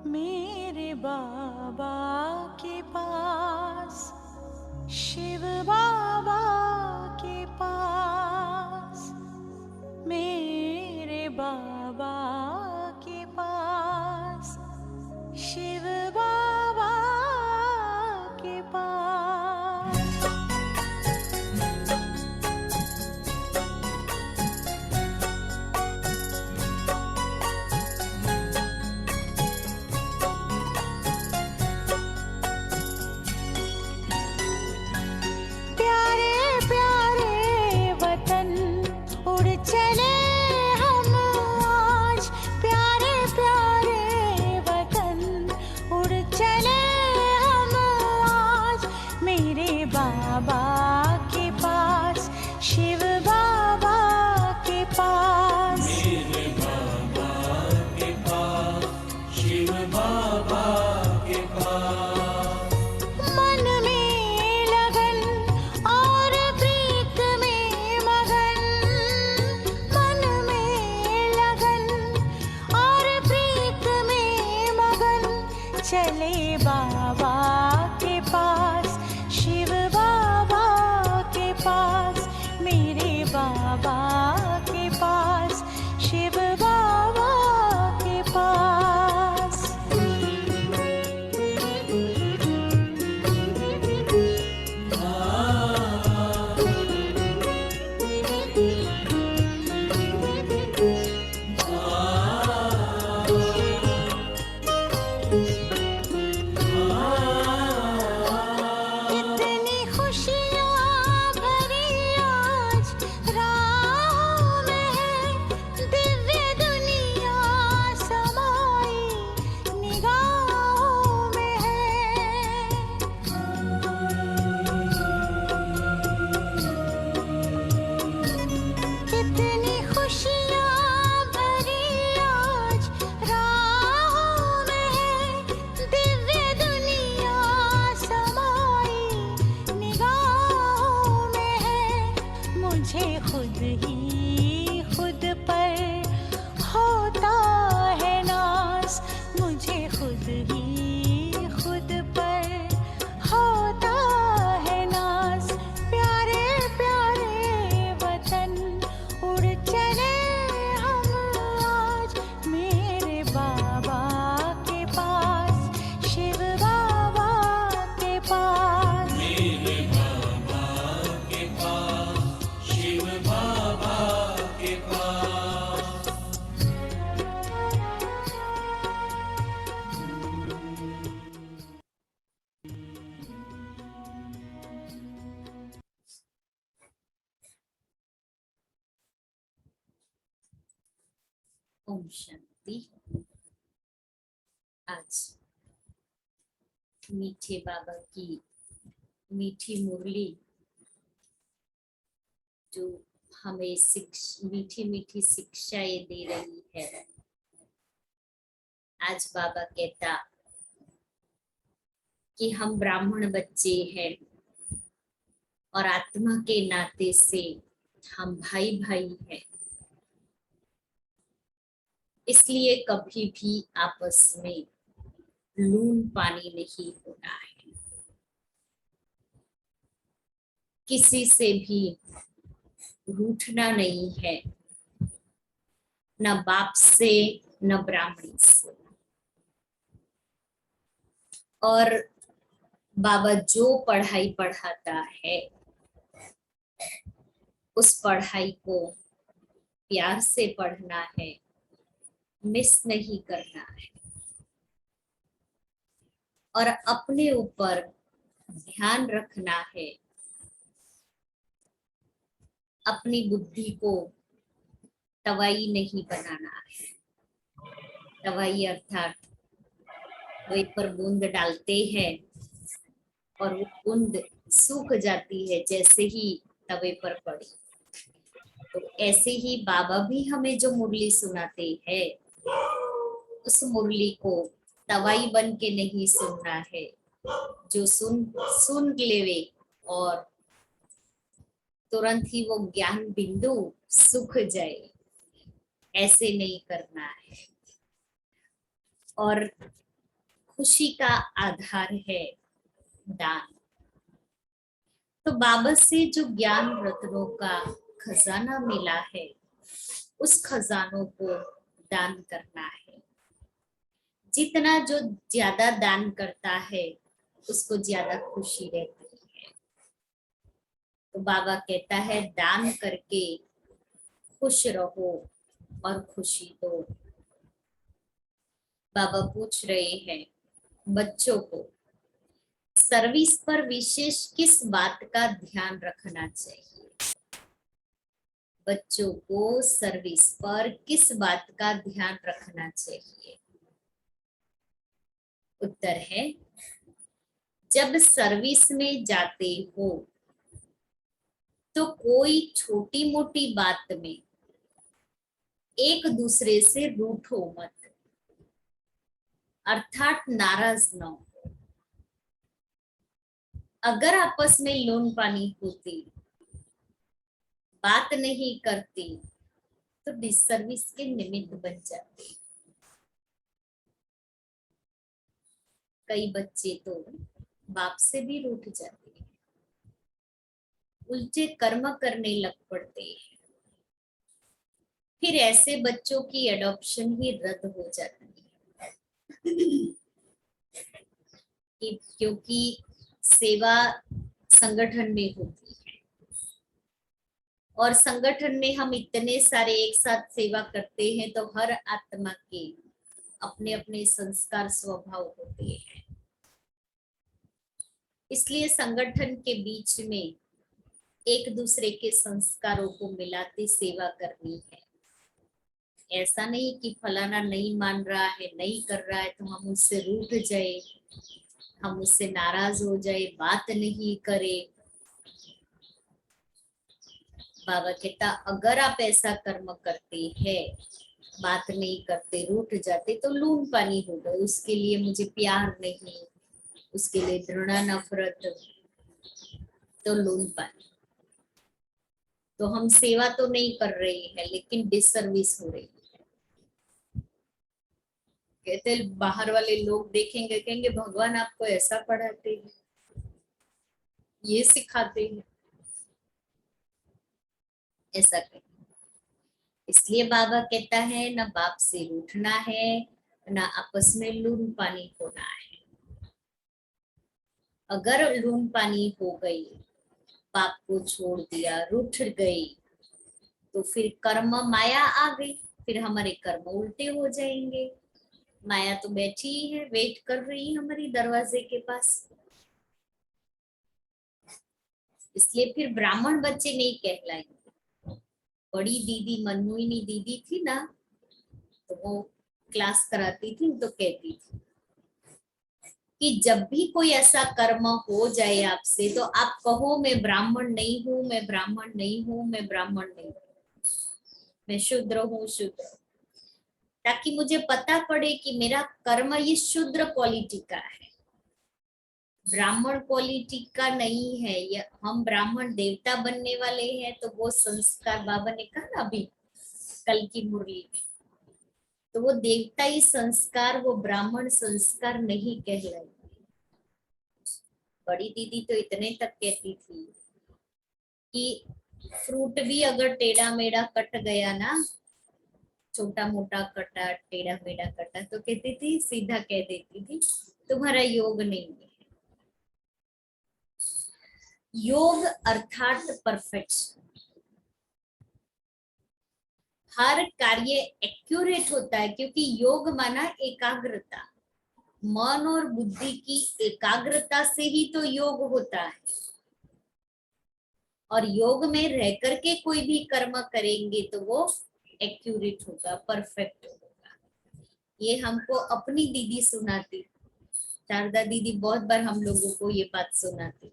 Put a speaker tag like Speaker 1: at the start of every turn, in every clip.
Speaker 1: मेरे बाबा के पास, शिव बाबा के पास, मेरे बाबा के पास, शिव बाबा के पास। प्यारे प्यारे वतन उड़ चले हम आज, प्यारे प्यारे वतन उड़ चले हम आज, मेरे बाबा के पास, शिव बाबा के पास।
Speaker 2: मेरे बाबा के पास, शिव बाबा के पास।
Speaker 1: मन में लगन और प्रीत में मगन, मन में लगन और प्रीत में मगन, चले बाबा के पास, शिव बाबा के पास, मेरे बाबा के पास, शिव बाबा के पास। कितनी खुशियाँ भरी आज राहों में है, दिव्य दुनिया समाई निगाहों में है। कितनी खुशियाँ भरी आज राहों में है, दिव्य दुनिया समाई निगाहों में है। मुझे खुद ही खुद पर होता है नाज, मुझे खुद ही खुद पर होता है नाज, प्यारे प्यारे वतन उड़ चले हम आज, मेरे बाबा के पास, शिव बाबा के पास।
Speaker 2: मेरे बाबा के पास, शिव बाबा के पास।
Speaker 3: ओम शांति। आज मीठे बाबा की मीठी मुरली जो हमें मीठी मीठी शिक्षाएं दे रही है। आज बाबा कहता कि हम ब्राह्मण बच्चे हैं और आत्मा के नाते से हम भाई भाई हैं, इसलिए कभी भी आपस में लून पानी नहीं होना है। किसी से भी रूठना नहीं है, न बाप से न ब्राह्मणी से। और बाबा जो पढ़ाई पढ़ाता है उस पढ़ाई को प्यार से पढ़ना है, मिस नहीं करना है और अपने ऊपर ध्यान रखना है। अपनी बुद्धि को तवाई नहीं बनाना है। तवाई अर्थात वही पर बूंद डालते हैं और वो बूंद सूख जाती है जैसे ही तवे पर पड़ी। तो ऐसे ही बाबा भी हमें जो मुरली सुनाते हैं उस मुरली को तवाई बन के नहीं सुनना है, जो सुन लेवे और तुरंत ही वो ज्ञान बिंदु सूख जाए, ऐसे नहीं करना है। और खुशी का आधार है दान। तो बाबा से जो ज्ञान रत्नों का खजाना मिला है, उस खजानों को दान करना है। जितना जो ज्यादा दान करता है उसको ज्यादा खुशी रहती है। तो बाबा कहता है दान करके खुश रहो और खुशी दो। बाबा पूछ रहे हैं बच्चों को सर्विस पर विशेष किस बात का ध्यान रखना चाहिए। बच्चों को सर्विस पर किस बात का ध्यान रखना चाहिए। उत्तर है जब सर्विस में जाते हो तो कोई छोटी मोटी बात में एक दूसरे से रूठो मत, अर्थात नाराज न हो। अगर आपस में लोन पानी होती, बात नहीं करती, तो डिसर्विस के निमित्त बन जाते। कई बच्चे तो बाप से भी रूठ जाते हैं, उल्टे कर्म करने लग पड़ते हैं। फिर ऐसे बच्चों की एडॉप्शन ही रद्द हो जाती है क्योंकि सेवा संगठन में होती है और संगठन में हम इतने सारे एक साथ सेवा करते हैं तो हर आत्मा के अपने अपने संस्कार स्वभाव होते हैं। इसलिए संगठन के बीच में एक दूसरे के संस्कारों को मिलाती सेवा करनी है। ऐसा नहीं कि फलाना नहीं मान रहा है, नहीं कर रहा है तो हम उससे रूठ जाए, हम उससे नाराज हो जाए, बात नहीं करे। बाबा कहता अगर आप ऐसा कर्म करते हैं, बात नहीं करते, रूठ जाते तो लून पानी होगा। उसके लिए मुझे प्यार नहीं, उसके लिए घृणा नफरत, तो लून पानी। तो हम सेवा तो नहीं कर रहे हैं लेकिन डिसर्विस हो रही है। कहते बाहर वाले लोग देखेंगे, कहेंगे भगवान आपको ऐसा पढ़ाते हैं, ये सिखाते हैं, ऐसा कहें। इसलिए बाबा कहता है ना बाप से रूठना है, ना आपस में लून पानी होना है। अगर लून पानी हो गई, बाप को छोड़ दिया, रूठ गई, तो फिर कर्म माया आ गई, फिर हमारे कर्म उल्टे हो जाएंगे। माया तो बैठी ही है, वेट कर रही है हमारी दरवाजे के पास। इसलिए फिर ब्राह्मण बच्चे नहीं कहलाएंगे। बड़ी दीदी मनमोहिनी दीदी थी ना, तो वो क्लास कराती थी तो कहती थी कि जब भी कोई ऐसा कर्म हो जाए आपसे तो आप कहो मैं ब्राह्मण नहीं हूं, मैं ब्राह्मण नहीं हूं, मैं ब्राह्मण नहीं हूं, मैं शूद्र हूँ, शूद्र, ताकि मुझे पता पड़े कि मेरा कर्म ये शूद्र क्वालिटी का है, ब्राह्मण क्वालिटी का नहीं है। ये हम ब्राह्मण देवता बनने वाले हैं तो वो संस्कार बाबा ने कहा ना अभी कल की मुरली में, तो वो देवताई संस्कार, वो ब्राह्मण संस्कार नहीं कहलाए। बड़ी दीदी तो इतने तक कहती थी कि फ्रूट भी अगर टेढ़ा मेढ़ा कट गया ना, छोटा मोटा कटा, टेढ़ा मेढ़ा कटा, तो कहती थी, सीधा कह देती थी तुम्हारा योग नहीं है। योग अर्थात परफेक्शन। हर कार्य एक्यूरेट होता है क्योंकि योग माना एकाग्रता। मन और बुद्धि की एकाग्रता से ही तो योग होता है, और योग में रह करके कोई भी कर्म करेंगे तो वो एक्यूरेट होगा, परफेक्ट होगा। ये हमको अपनी दीदी सुनाती, शारदा दीदी बहुत बार हम लोगों को ये बात सुनाती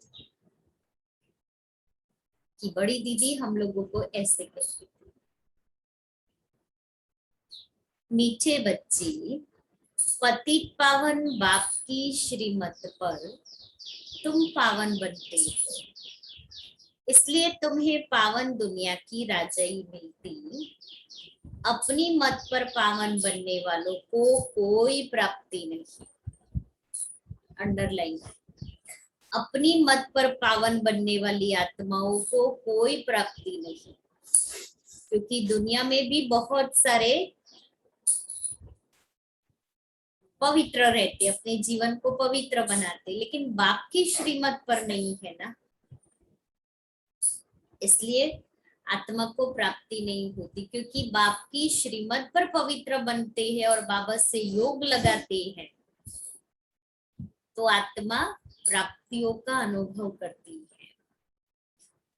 Speaker 3: कि बड़ी दीदी हम लोगों को ऐसे कहती थी, मीठे बच्चे, पति पावन बाप की श्रीमत पर तुम पावन बनते हो, इसलिए तुम्हें पावन दुनिया की राजाई मिलती। अपनी मत पर पावन बनने वालों को कोई प्राप्ति नहीं। अंडरलाइन। अपनी मत पर पावन बनने वाली आत्माओं को कोई प्राप्ति नहीं, क्योंकि दुनिया में भी बहुत सारे पवित्र रहते, अपने जीवन को पवित्र बनाते, लेकिन बाप की श्रीमत पर नहीं है ना, इसलिए आत्मा को प्राप्ति नहीं होती। क्योंकि बाप की श्रीमत पर पवित्र बनते हैं और बाबा से योग लगाते हैं, तो आत्मा प्राप्तियों का अनुभव करती है।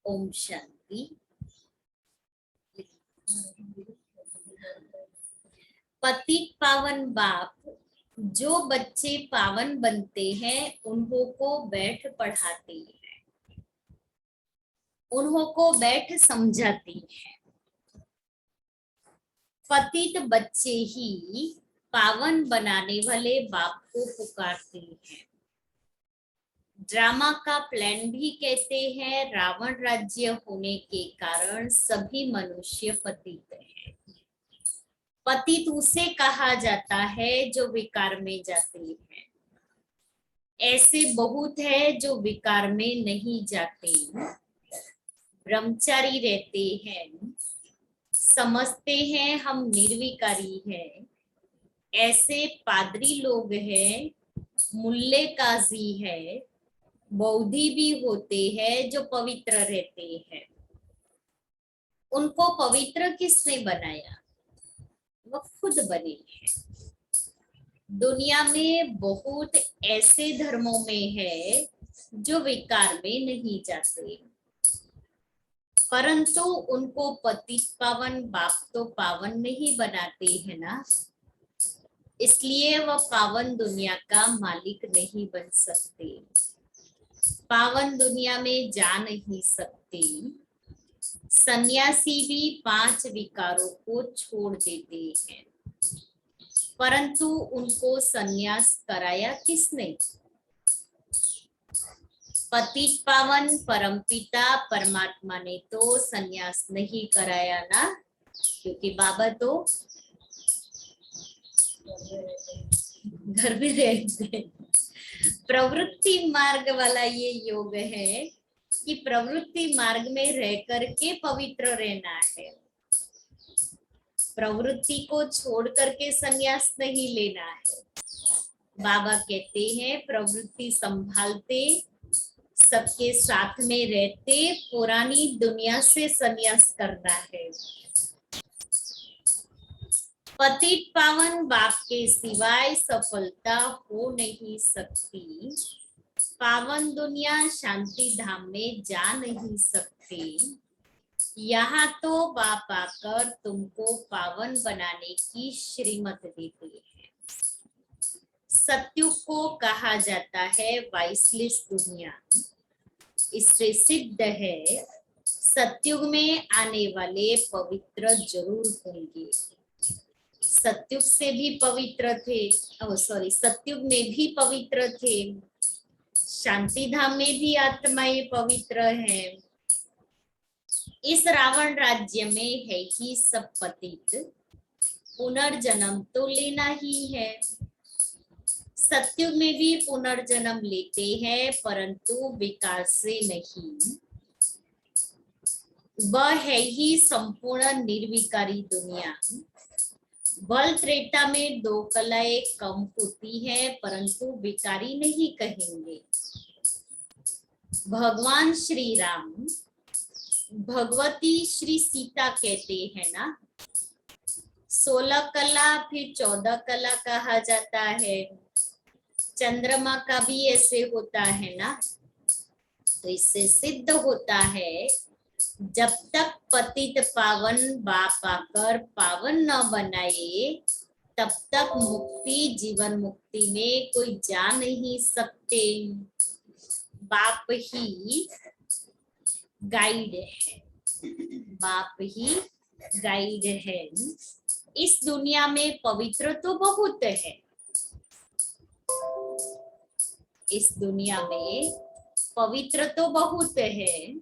Speaker 3: ओम शांति। पतित पावन बाप जो बच्चे पावन बनते हैं उन्हों को बैठ पढ़ाते हैं, उन्हों को बैठ समझाते हैं। पतित बच्चे ही पावन बनाने वाले बाप को पुकारते हैं। ड्रामा का प्लान भी कहते हैं, रावण राज्य होने के कारण सभी मनुष्य पतित हैं। पतित उसे कहा जाता है जो विकार में जाते हैं। ऐसे बहुत है जो विकार में नहीं जाते, ब्रह्मचारी रहते हैं, समझते हैं हम निर्विकारी हैं। ऐसे पादरी लोग हैं, मुल्ले काजी है, बौद्धि भी होते हैं जो पवित्र रहते हैं। उनको पवित्र किसने बनाया? वो खुद बने हैं। दुनिया में बहुत ऐसे धर्मों में है जो विकार में नहीं जाते, परंतु उनको पतित पावन बाप तो पावन नहीं बनाते हैं ना, इसलिए वह पावन दुनिया का मालिक नहीं बन सकते, पावन दुनिया में जा नहीं सकते। सन्यासी भी 5 विकारों को छोड़ देते हैं, परंतु उनको सन्यास कराया किसने? पतित पावन परमपिता परमात्मा ने तो सन्यास नहीं कराया ना, क्योंकि बाबा तो घर में रहते। प्रवृत्ति मार्ग वाला ये योग है कि प्रवृत्ति मार्ग में रह करके पवित्र रहना है, प्रवृत्ति को छोड़ करके संन्यास नहीं लेना है। बाबा कहते हैं प्रवृत्ति संभालते, सबके साथ में रहते, पुरानी दुनिया से संन्यास करना है। पतित पावन बाप के सिवाय सफलता हो नहीं सकती। पावन दुनिया शांति धाम में जा नहीं सकती। यहाँ तो बाप आकर तुमको पावन बनाने की श्रीमत देते हैं। सत्युग को कहा जाता है वाइसलेस दुनिया। इससे सिद्ध है सत्युग में आने वाले पवित्र जरूर होंगे। सत्युग से भी पवित्र थे, सत्युग में भी पवित्र थे, शांति धाम में भी आत्माएं पवित्र हैं। इस रावण राज्य में है ही सब पतित, पुनर्जन्म तो लेना ही है। सत्युग में भी पुनर्जन्म लेते हैं, परंतु विकार से नहीं। वह है ही संपूर्ण निर्विकारी दुनिया। बल त्रेता में 2 कलाएं कम होती है, परंतु विकारी नहीं कहेंगे। भगवान श्री राम भगवती श्री सीता कहते हैं ना, 16 कला फिर 14 कला कहा जाता है। चंद्रमा का भी ऐसे होता है ना, तो इससे सिद्ध होता है जब तक पतित पावन बाप आकर पावन न बनाए, तब तक मुक्ति जीवन मुक्ति में कोई जा नहीं सकते। बाप ही गाइड है, बाप ही गाइड है। इस दुनिया में पवित्र तो बहुत है, इस दुनिया में पवित्र तो बहुत है।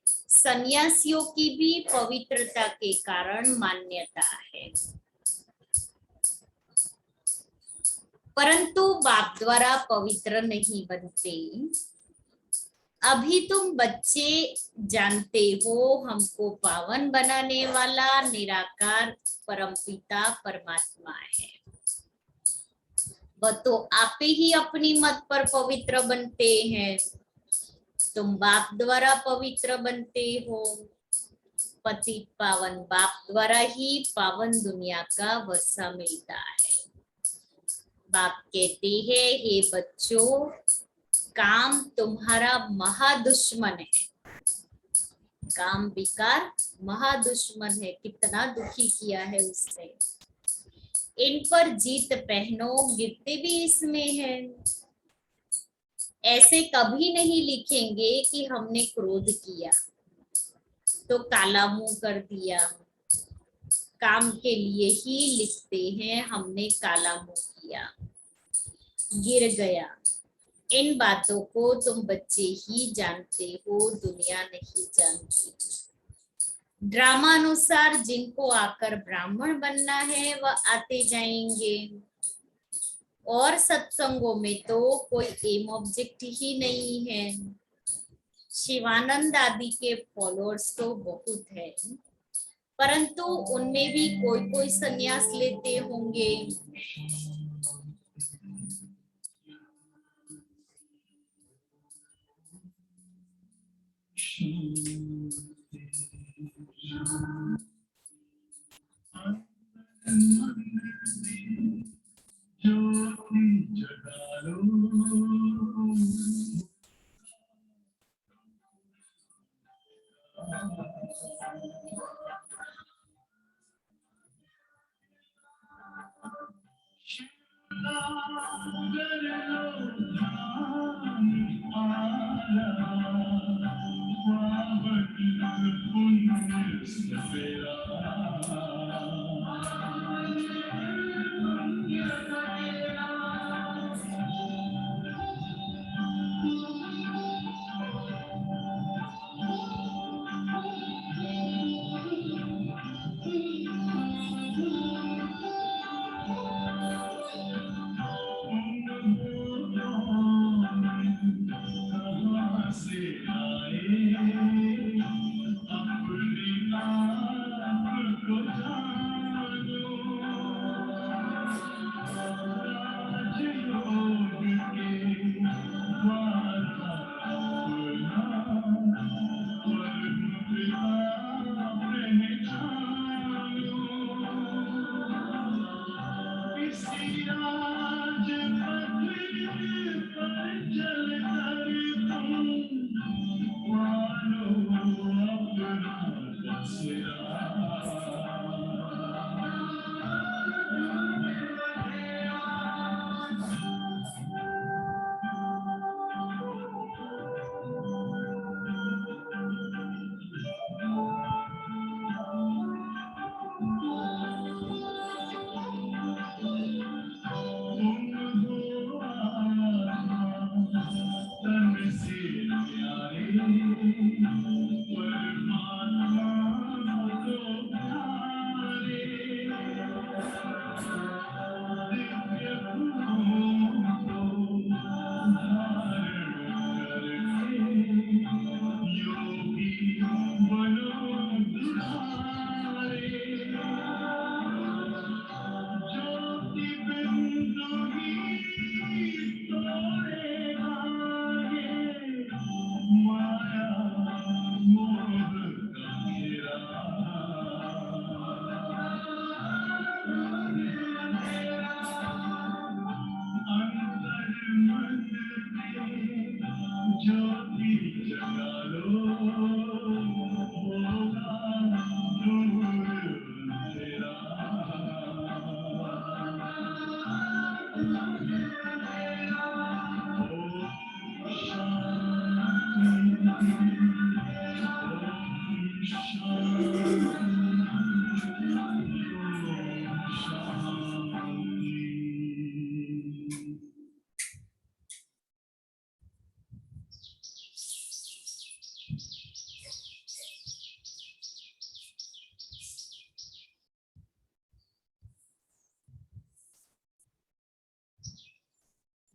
Speaker 3: सन्यासियों की भी पवित्रता के कारण मान्यता है। परंतु बाप द्वारा पवित्र नहीं बनते। अभी तुम बच्चे जानते हो हमको पावन बनाने वाला निराकार परमपिता परमात्मा है। वह तो आप ही अपनी मत पर पवित्र बनते हैं। तुम बाप द्वारा पवित्र बनते हो। पतित पावन बाप द्वारा ही पावन दुनिया का वर्षा मिलता है। बाप कहते हैं, हे बच्चों, काम तुम्हारा महादुश्मन है। काम विकार महादुश्मन है। कितना दुखी किया है उसने। इन पर जीत पहनो, गिरते भी इसमें है। ऐसे कभी नहीं लिखेंगे कि हमने क्रोध किया तो काला मुंह कर दिया। काम के लिए ही लिखते हैं, हमने काला मुंह किया, गिर गया। इन बातों को तुम बच्चे ही जानते हो, दुनिया नहीं जानती। ड्रामा अनुसार जिनको आकर ब्राह्मण बनना है वह आते जाएंगे, और सत्संगों में तो कोई एम ऑब्जेक्ट ही नहीं है। शिवानंद आदि के फॉलोअर्स तो बहुत है, परंतु उनमें भी कोई कोई संन्यास लेते होंगे।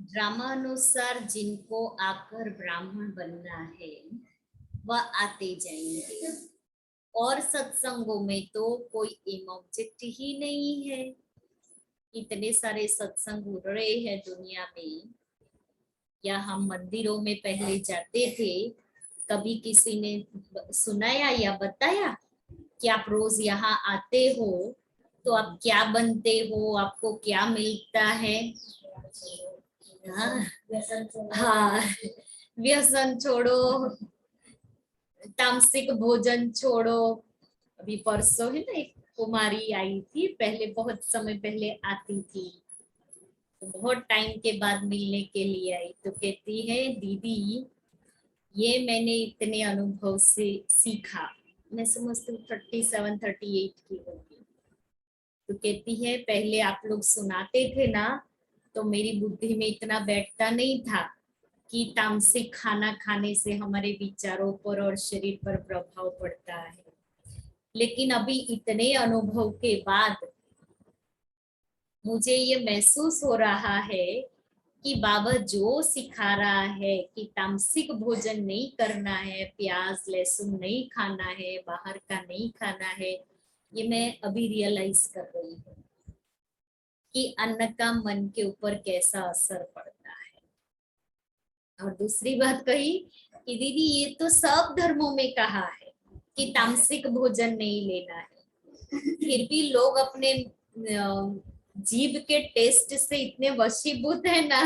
Speaker 3: ड्रामानुसार जिनको आकर ब्राह्मण बनना है वह आते जाएंगे, और सत्संगों में तो कोई एम ऑब्जेक्ट ही नहीं है। इतने सारे सत्संग हो रहे हैं दुनिया में, या हम मंदिरों में पहले जाते थे, कभी किसी ने सुनाया या बताया कि आप रोज यहाँ आते हो तो आप क्या बनते हो, आपको क्या मिलता है? हाँ, हाँ, व्यसन छोड़ो, तामसिक भोजन छोड़ो। अभी परसों है ना, एक कुमारी आई थी, पहले बहुत समय पहले आती थी, तो बहुत टाइम के बाद मिलने के लिए आई, तो कहती है दीदी ये मैंने इतने अनुभव से सीखा। मैं समझती हूँ 37-38 की होगी। तो कहती है पहले आप लोग सुनाते थे ना, तो मेरी बुद्धि में इतना बैठता नहीं था कि तामसिक खाना खाने से हमारे विचारों पर और शरीर पर प्रभाव पड़ता है। लेकिन अभी इतने अनुभव के बाद मुझे ये महसूस हो रहा है कि बाबा जो सिखा रहा है कि तामसिक भोजन नहीं करना है, प्याज लहसुन नहीं खाना है, बाहर का नहीं खाना है, ये मैं अभी रियलाइज कर रही हूँ कि अन्न का मन के ऊपर कैसा असर पड़ता है। और दूसरी बात कही कि दीदी ये तो सब धर्मों में कहा है कि तामसिक भोजन नहीं लेना है, फिर भी लोग अपने जीभ के टेस्ट से इतने वशीभूत है ना।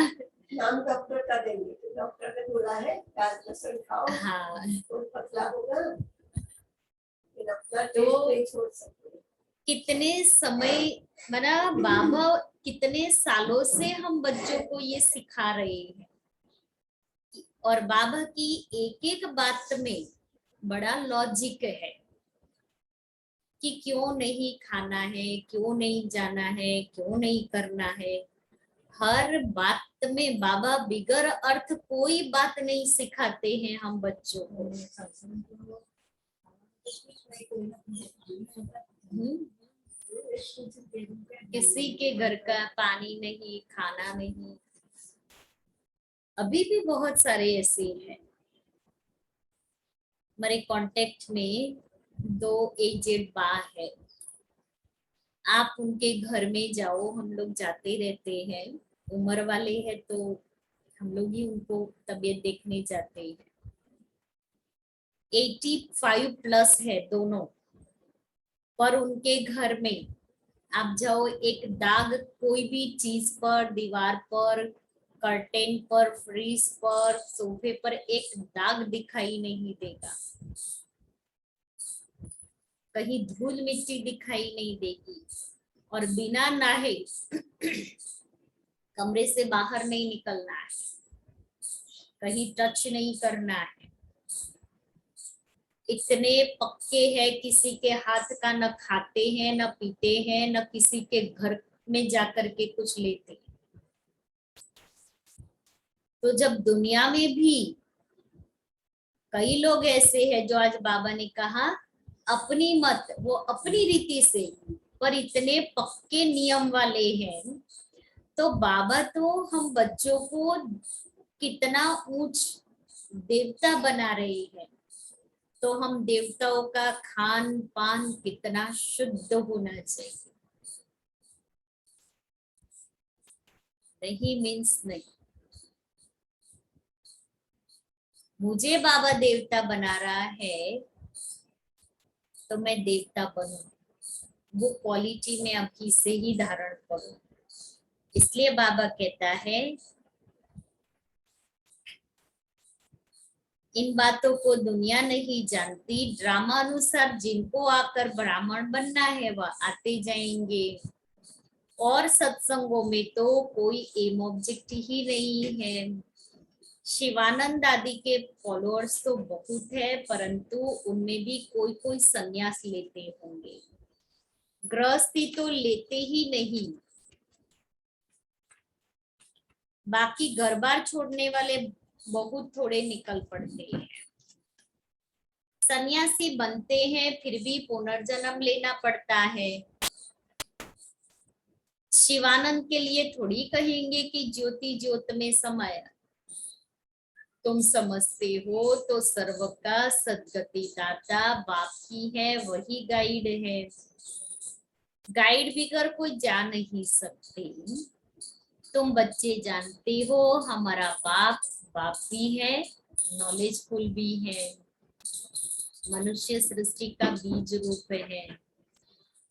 Speaker 4: नाम डॉक्टर का देंगे, डॉक्टर ने बोला है प्याज लहसुन खाओ,
Speaker 3: हाँ,
Speaker 4: तो पतला होगा, लेकिन अपना
Speaker 3: तो
Speaker 4: टेस्ट नहीं छोड़ सकते।
Speaker 3: कितने समय माना बाबा कितने सालों से हम बच्चों को ये सिखा रहे हैं, और बाबा की एक एक बात में बड़ा लॉजिक है कि क्यों नहीं खाना है, क्यों नहीं जाना है, क्यों नहीं करना है। हर बात में बाबा बिगर अर्थ कोई बात नहीं सिखाते हैं हम बच्चों को। किसी के घर का पानी नहीं, खाना नहीं। अभी भी बहुत सारे ऐसे हैं। हमारे कांटेक्ट में 2 एजेड बा है, आप उनके घर में जाओ, हम लोग जाते रहते हैं, उम्र वाले हैं तो हम लोग ही उनको तबीयत देखने जाते हैं। 85+ है दोनों, पर उनके घर में आप जाओ, एक दाग कोई भी चीज पर, दीवार पर, कर्टेन पर, फ्रिज पर, सोफे पर एक दाग दिखाई नहीं देगा, कहीं धूल मिट्टी दिखाई नहीं देगी, और बिना नहाए कमरे से बाहर नहीं निकलना है, कहीं टच नहीं करना है। इतने पक्के हैं, किसी के हाथ का न खाते हैं, न पीते हैं, न किसी के घर में जाकर के कुछ लेते हैं। तो जब दुनिया में भी कई लोग ऐसे हैं जो आज बाबा ने कहा अपनी मत, वो अपनी रीति से, पर इतने पक्के नियम वाले हैं, तो बाबा तो हम बच्चों को कितना ऊंच देवता बना रहे हैं, तो हम देवताओं का खान पान कितना शुद्ध होना चाहिए। नहीं मीन्स नहीं। मुझे बाबा देवता बना रहा है तो मैं देवता बनूं, वो क्वालिटी में अभी से ही धारण करूं। इसलिए बाबा कहता है इन बातों को दुनिया नहीं जानती, ड्रामा अनुसार जिनको आकर ब्राह्मण बनना है वह आते जाएंगे, और सत्संगों में तो कोई एम ऑब्जेक्ट ही नहीं है। शिवानंद आदि के फॉलोअर्स तो बहुत है, परंतु उनमें भी कोई कोई संन्यास लेते होंगे, गृहस्थी तो लेते ही नहीं। बाकी घर बार छोड़ने वाले बहुत थोड़े निकल पड़ते हैं। सन्यासी बनते हैं फिर भी पुनर्जन्म लेना पड़ता है। शिवानंद के लिए थोड़ी कहेंगे कि ज्योति ज्योत में समाया। तुम समझते हो तो सर्व का सद्गति दाता बाप ही है, वही गाइड है। गाइड बिगर कोई जा नहीं सकते। तुम बच्चे जानते हो हमारा बाप बाप भी है, नॉलेजफुल भी है, मनुष्य सृष्टि का बीज रूप है।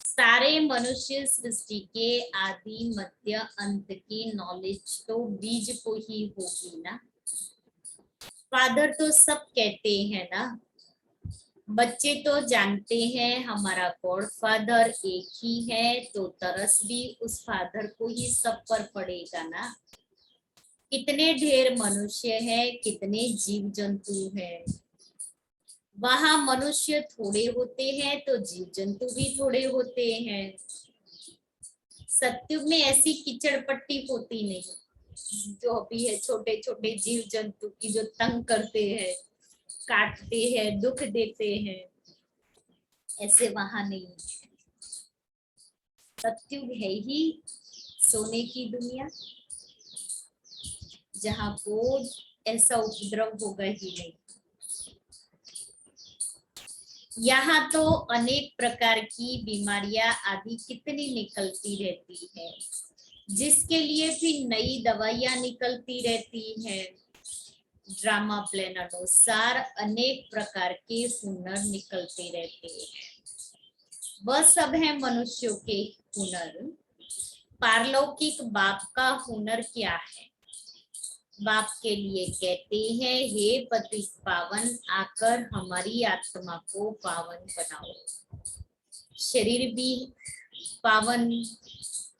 Speaker 3: सारे मनुष्य सृष्टि के आदि मध्य अंत की नॉलेज तो बीज को ही होगी ना। फादर तो सब कहते हैं ना, बच्चे तो जानते हैं हमारा गॉड फादर एक ही है, तो तरस भी उस फादर को ही सब पर पड़ेगा ना। कितने ढेर मनुष्य है, कितने जीव जंतु है। वहां मनुष्य थोड़े होते हैं तो जीव जंतु भी थोड़े होते हैं। सत्युग में ऐसी कीचड़ पट्टी होती नहीं जो अभी है, छोटे छोटे जीव जंतु की जो तंग करते हैं, काटते हैं, दुख देते हैं, ऐसे वहां नहीं। सत्युग है ही सोने की दुनिया, जहां को ऐसा उपद्रव होगा ही नहीं। यहाँ तो अनेक प्रकार की बीमारियां आदि कितनी निकलती रहती है, जिसके लिए भी नई दवाइयां निकलती रहती है। ड्रामा प्लान अनुसार अनेक प्रकार के हुनर निकलते रहते हैं। वह सब है मनुष्यों के हुनर। पारलौकिक बाप का हुनर क्या है? बाप के लिए कहते हैं, हे पतित पावन, आकर हमारी आत्मा को पावन बनाओ। शरीर भी पावन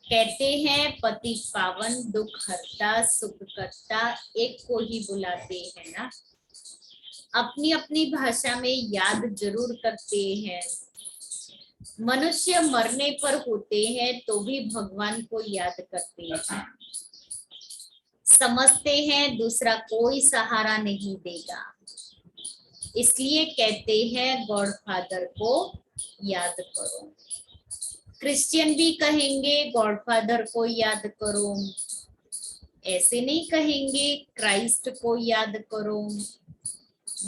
Speaker 3: कहते हैं, पतित पावन, दुख हरता सुख करता, एक को ही बुलाते हैं ना। अपनी अपनी भाषा में याद जरूर करते हैं। मनुष्य मरने पर होते हैं तो भी भगवान को याद करते हैं। समझते हैं दूसरा कोई सहारा नहीं देगा, इसलिए कहते हैं गॉड फादर को याद करो। क्रिश्चियन भी कहेंगे गॉड फादर को याद करो, ऐसे नहीं कहेंगे क्राइस्ट को याद करो।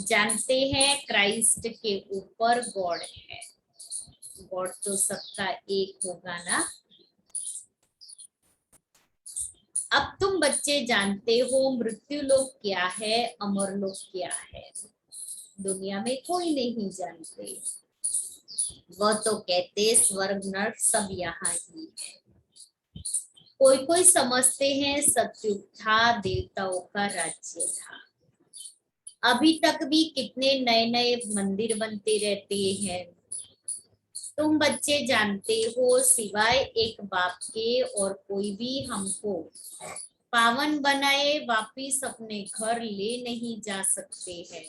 Speaker 3: जानते हैं क्राइस्ट के ऊपर गॉड है, गॉड तो सबका एक होगा ना। अब तुम बच्चे जानते हो मृत्यु लोक क्या है, अमर लोक क्या है। दुनिया में कोई नहीं जानते। वह तो कहते स्वर्ग नरक सब यहाँ ही है। कोई कोई समझते हैं सत्युग था, देवताओं का राज्य था। अभी तक भी कितने नए नए मंदिर बनते रहते हैं। तुम बच्चे जानते हो सिवाय एक बाप के और कोई भी हमको पावन बनाए वापिस अपने घर ले नहीं जा सकते हैं।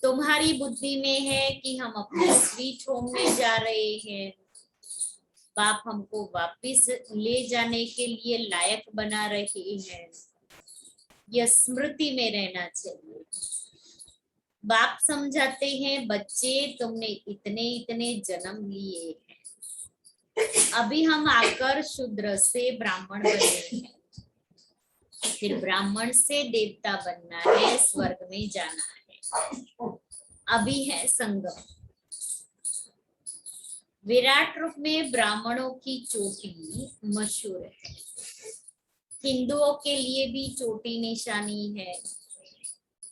Speaker 3: तुम्हारी बुद्धि में है कि हम अपने स्वीट होम में जा रहे हैं। बाप हमको वापिस ले जाने के लिए लायक बना रहे हैं, यह स्मृति में रहना चाहिए। बाप समझाते हैं, बच्चे तुमने इतने इतने जन्म लिए हैं, अभी हम आकर शूद्र से ब्राह्मण बने हैं, फिर ब्राह्मण से देवता बनना है, स्वर्ग में जाना है। अभी है संगम। विराट रूप में ब्राह्मणों की चोटी मशहूर है। हिंदुओं के लिए भी चोटी निशानी है।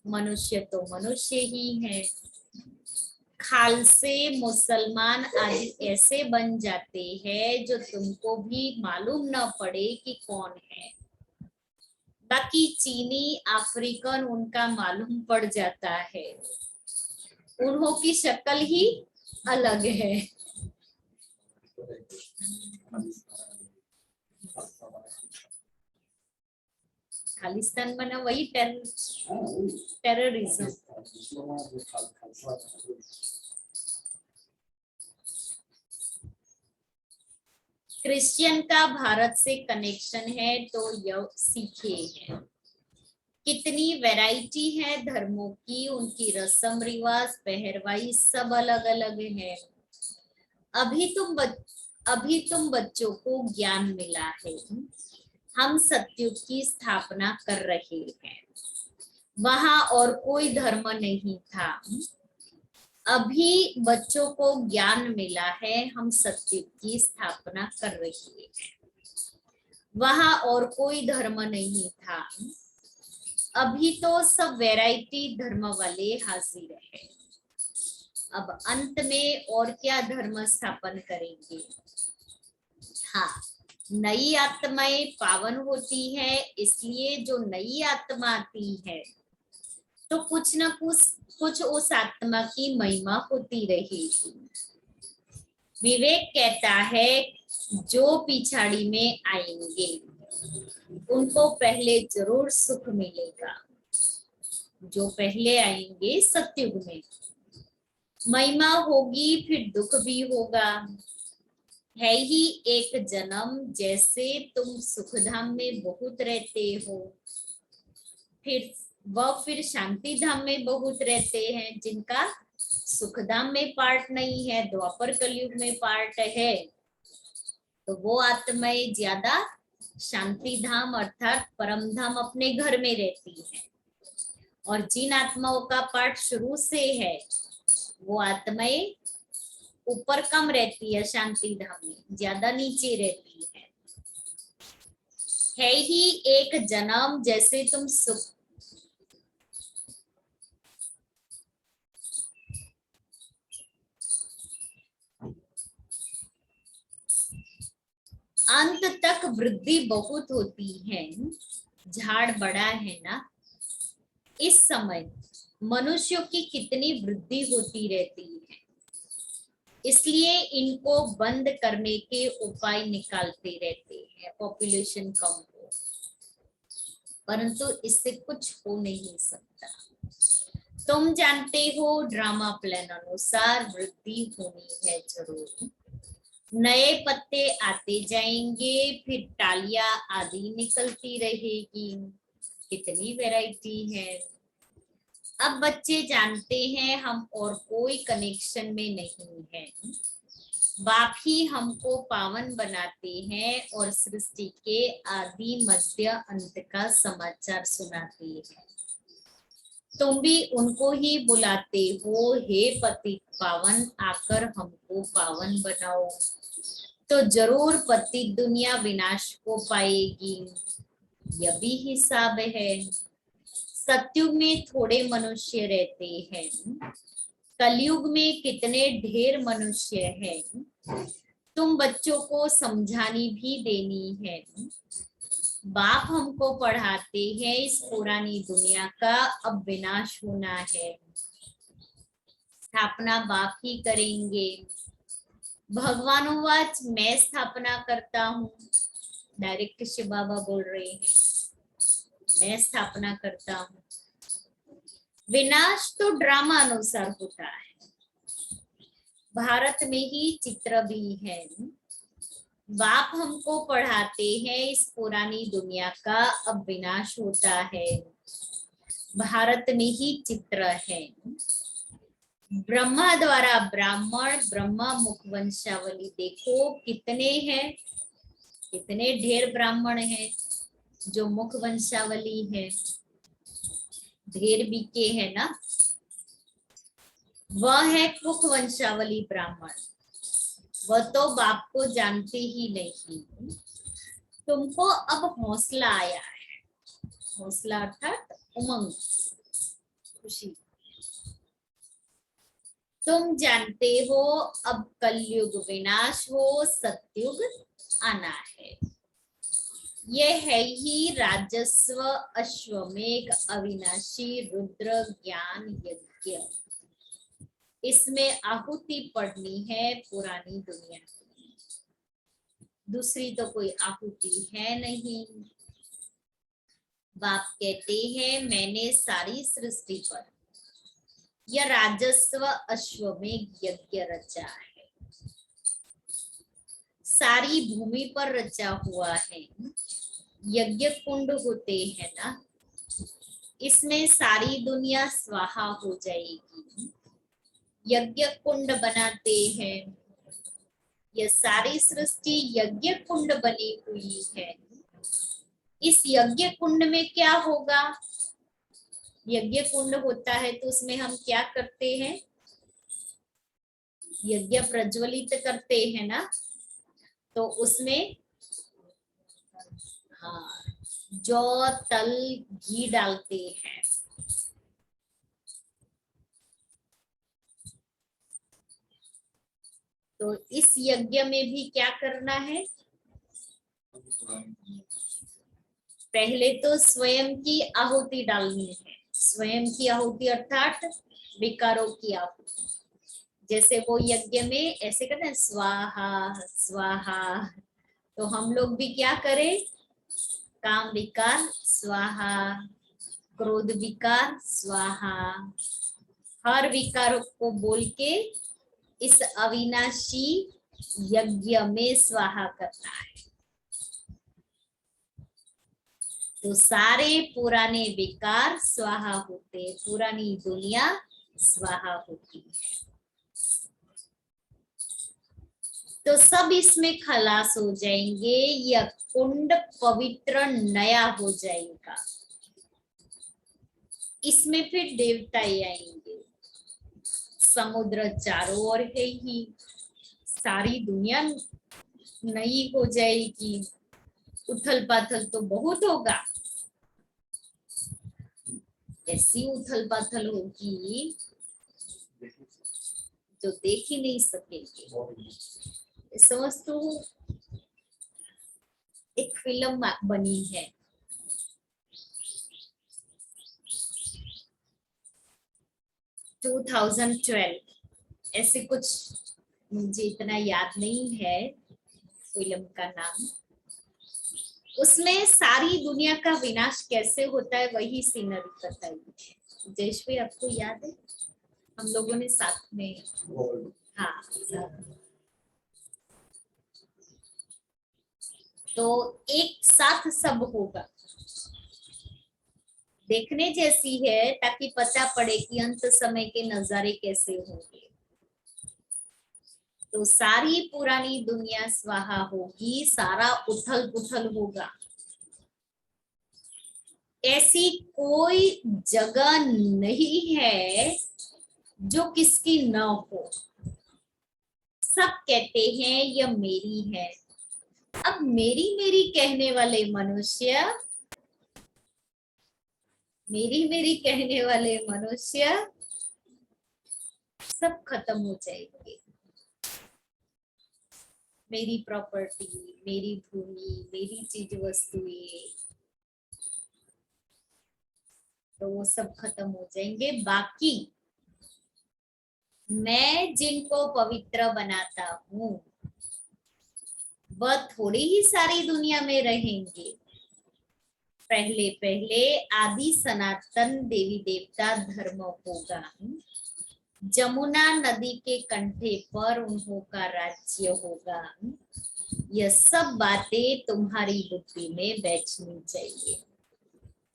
Speaker 3: मनुष्य तो मनुष्य ही है। खालसे मुसलमान आदि ऐसे बन जाते हैं जो तुमको भी मालूम न पड़े कि कौन है। बाकी चीनी अफ्रीकन उनका मालूम पड़ जाता है, उन्हों की शक्ल ही अलग है। खालिस्तान बना वही टेररिज्म। क्रिश्चियन का भारत से कनेक्शन है तो यह सीखे हैं। कितनी वैरायटी है धर्मों की, उनकी रस्म रिवाज पहरवाई सब अलग अलग है। अभी तुम बच्चों को ज्ञान मिला है, हम सतयुग की स्थापना कर रहे हैं। वहां और कोई धर्म नहीं था। अभी बच्चों को ज्ञान मिला है, हम सतयुग की स्थापना कर रहे हैं। वहां और कोई धर्म नहीं था। अभी तो सब वैरायटी धर्म वाले हाजिर है। अब अंत में और क्या धर्म स्थापन करेंगे? हाँ, नई आत्माएं पावन होती है, इसलिए जो नई आत्मा आती है तो कुछ न कुछ उस आत्मा की महिमा होती रहेगी। विवेक कहता है जो पिछाड़ी में आएंगे उनको पहले जरूर सुख मिलेगा। जो पहले आएंगे सतयुग में महिमा होगी, फिर दुख भी होगा। है ही एक जन्म, जैसे तुम सुखधाम में बहुत रहते हो, फिर शांति धाम में बहुत रहते हैं। जिनका सुखधाम में पार्ट नहीं है, द्वापर कलयुग में पार्ट है, तो वो आत्माएं ज्यादा शांति धाम अर्थात परम धाम अपने घर में रहती है। और जिन आत्माओं का पार्ट शुरू से है वो आत्माएं ऊपर कम रहती है, शांति धाम में ज्यादा नीचे रहती है ही एक जन्म, जैसे तुम सुख अंत तक वृद्धि बहुत होती है। झाड़ बड़ा है ना, इस समय मनुष्यों की कितनी वृद्धि होती रहती है, इसलिए इनको बंद करने के उपाय निकालते रहते हैं पॉपुलेशन कम हो, परंतु इससे कुछ हो नहीं सकता। तुम जानते हो ड्रामा प्लान अनुसार वृद्धि होनी है जरूर। नए पत्ते आते जाएंगे, फिर टालियां आदि निकलती रहेगी। कितनी वैरायटी है। अब बच्चे जानते हैं हम और कोई कनेक्शन में नहीं है। बाप ही हमको पावन बनाते हैं और सृष्टि के आदि मध्य अंत का समाचार सुनाते हैं। तुम भी उनको ही बुलाते हो, हे पतित पावन आकर हमको पावन बनाओ, तो जरूर पतित दुनिया विनाश को पाएगी। यह भी हिसाब है। सतयुग में थोड़े मनुष्य रहते हैं, कलयुग में कितने ढेर मनुष्य हैं। तुम बच्चों को समझानी भी देनी है। बाप हमको पढ़ाते हैं इस पुरानी दुनिया का अब विनाश होना है, स्थापना बाप ही करेंगे। भगवानुवाच मैं स्थापना करता हूँ, डायरेक्ट शिव बाबा बोल रहे हैं, मैं स्थापना करता हूँ। विनाश तो ड्रामा अनुसार होता है। भारत में ही चित्र भी है। बाप हमको पढ़ाते हैं इस पुरानी दुनिया का अब विनाश होता है। भारत में ही चित्र है। ब्रह्मा द्वारा ब्राह्मण, ब्रह्मा मुख वंशावली देखो कितने हैं, कितने ढेर ब्राह्मण हैं जो मुख वंशावली है। ढेर बीके है ना, वह है मुख वंशावली ब्राह्मण। वह तो बाप को जानते ही नहीं। तुमको अब हौसला आया है, हौसला अर्थात उमंग, खुशी। तुम जानते हो अब कलयुग विनाश हो, सतयुग आना है। यह है ही राजस्व अश्वमेघ अविनाशी रुद्र ज्ञान यज्ञ। इसमें आहुति पड़नी है पुरानी दुनिया की, दूसरी तो कोई आहुति है नहीं। बाप कहते हैं मैंने सारी सृष्टि पर यह राजस्व अश्वमेघ यज्ञ रचा है, सारी भूमि पर रचा हुआ है। यज्ञ कुंड होते हैं ना, इसमें सारी दुनिया स्वाहा हो जाएगी। यज्ञ कुंड बनाते हैं, यह सारी सृष्टि यज्ञ कुंड बनी हुई है। इस यज्ञ कुंड में क्या होगा? यज्ञ कुंड होता है तो उसमें हम क्या करते हैं? यज्ञ प्रज्वलित करते हैं ना, तो उसमें हाँ जौ तल घी डालते हैं। तो इस यज्ञ में भी क्या करना है? पहले तो स्वयं की आहुति डालनी है। स्वयं की आहुति अर्थात विकारों की आहुति। जैसे वो यज्ञ में ऐसे कहते हैं स्वाहा स्वाहा, तो हम लोग भी क्या करें? काम विकार स्वाहा, क्रोध विकार स्वाहा, हर विकार को बोल के इस अविनाशी यज्ञ में स्वाहा करना है। तो सारे पुराने विकार स्वाहा होते, पुरानी दुनिया स्वाहा होती है। तो सब इसमें खलास हो जाएंगे, यह कुंड पवित्र नया हो जाएगा। इसमें फिर देवता ही आएंगे। समुद्र चारों ओर है ही, सारी दुनिया नई हो जाएगी। उथल पाथल तो बहुत होगा, ऐसी उथल पाथल होगी जो देख ही नहीं सकेंगे। समझ तो एक फिल्म बनी है, ऐसे कुछ, मुझे इतना याद नहीं है फिल्म का नाम। उसमें सारी दुनिया का विनाश कैसे होता है वही सीनरी बताई है। जयश्री आपको याद है? हम लोगों ने साथ में, हाँ तो एक साथ सब होगा, देखने जैसी है ताकि पता पड़े कि अंत समय के नजारे कैसे होंगे। तो सारी पुरानी दुनिया स्वाहा होगी, सारा उथल पुथल होगा। ऐसी कोई जगह नहीं है जो किसकी न हो। सब कहते हैं यह मेरी है। अब मेरी मेरी कहने वाले मनुष्य, मेरी मेरी कहने वाले मनुष्य सब खत्म हो जाएंगे। मेरी प्रॉपर्टी, मेरी भूमि, मेरी चीज वस्तुएं, तो वो सब खत्म हो जाएंगे। बाकी मैं जिनको पवित्र बनाता हूँ वह थोड़ी ही सारी दुनिया में रहेंगे। पहले पहले आदि सनातन देवी देवता धर्म होगा। जमुना नदी के कंठे पर उन्हों का राज्य होगा। यह सब बातें तुम्हारी बुद्धि में बैठनी चाहिए,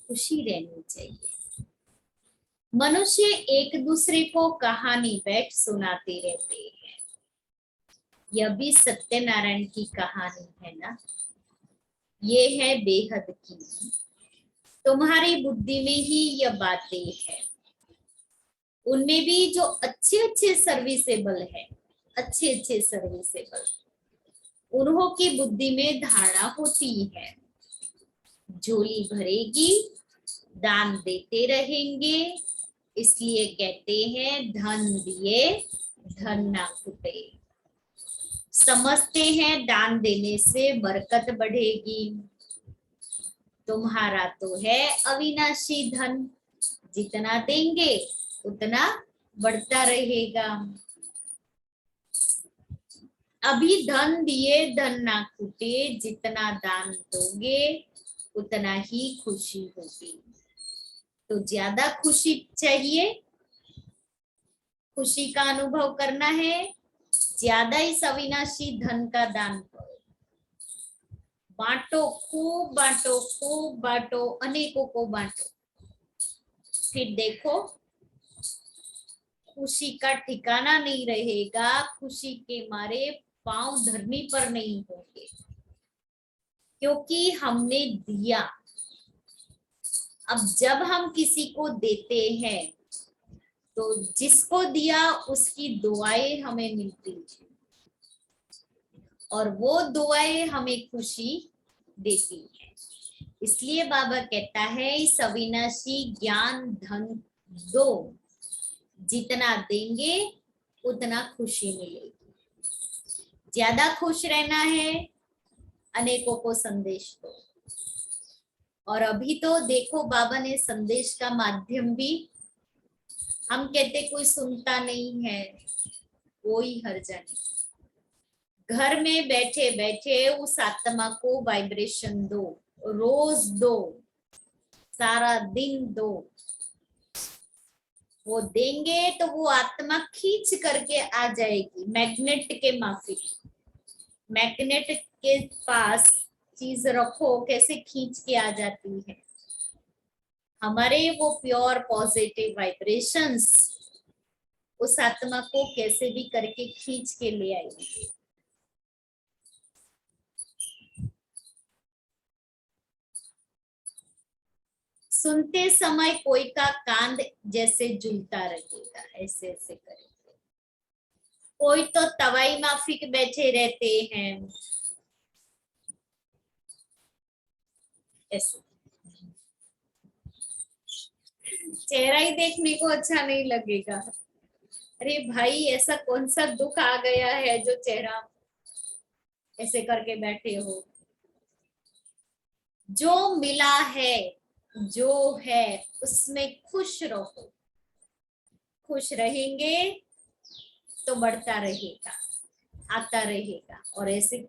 Speaker 3: खुशी रहनी चाहिए। मनुष्य एक दूसरे को कहानी बैठ सुनाते रहते हैं। यह भी सत्यनारायण की कहानी है ना, ये है बेहद की। तुम्हारी बुद्धि में ही यह बातें हैं। उनमें भी जो अच्छे अच्छे सर्विसेबल है, अच्छे अच्छे सर्विसेबल, उन्हों की बुद्धि में धारणा होती है। झोली भरेगी, दान देते रहेंगे, इसलिए कहते हैं धन दिए धन ना फूटे। समझते हैं दान देने से बरकत बढ़ेगी। तुम्हारा तो है अविनाशी धन, जितना देंगे उतना बढ़ता रहेगा। अभी धन दिए धन ना फूटे, जितना दान दोगे उतना ही खुशी होगी। तो ज्यादा खुशी चाहिए, खुशी का अनुभव करना है, ज्यादा इस अविनाशी धन का दान करो। बांटो, खूब बांटो, खूब बांटो, अनेकों को बांटो। फिर देखो खुशी का ठिकाना नहीं रहेगा। खुशी के मारे पांव धरनी पर नहीं होंगे, क्योंकि हमने दिया। अब जब हम किसी को देते हैं तो जिसको दिया उसकी दुआएं हमें मिलती है, और वो दुआएं हमें खुशी देती है। इसलिए बाबा कहता है इस अविनाशी ज्ञान धन दो, जितना देंगे उतना खुशी मिलेगी। ज्यादा खुश रहना है, अनेकों को संदेश दो। और अभी तो देखो बाबा ने संदेश का माध्यम भी, हम कहते कोई सुनता नहीं है, कोई हर्जा नहीं। घर में बैठे बैठे उस आत्मा को वाइब्रेशन दो, रोज दो, सारा दिन दो। वो देंगे तो वो आत्मा खींच करके आ जाएगी, मैग्नेट के माफिक। मैग्नेट के पास चीज रखो, कैसे खींच के आ जाती है। हमारे वो प्योर पॉजिटिव वाइब्रेशंस उस आत्मा को कैसे भी करके खींच के ले आएंगे। सुनते समय कोई का कान जैसे झूलता रहेगा, ऐसे ऐसे करेंगे। कोई तो तवाई माफिक बैठे रहते हैं ऐसे, चेहरा ही देखने को अच्छा नहीं लगेगा। अरे भाई ऐसा कौन सा दुख आ गया है जो चेहरा ऐसे करके बैठे हो। जो मिला है, जो है उसमें खुश रहो। खुश रहेंगे तो बढ़ता रहेगा, आता रहेगा, और ऐसे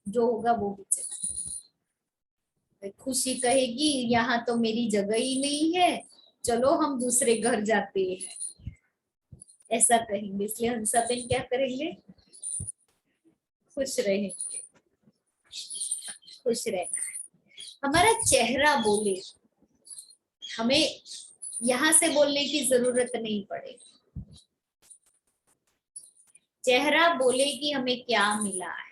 Speaker 3: जो होगा वो भी चला। खुशी कहेगी यहाँ तो मेरी जगह ही नहीं है, चलो हम दूसरे घर जाते हैं, ऐसा कहेंगे। इसलिए हम सब क्या करेंगे, खुश रहेंगे। खुश रहना है, हमारा चेहरा बोले, हमें यहां से बोलने की जरूरत नहीं पड़ेगी। चेहरा बोले कि हमें क्या मिला है।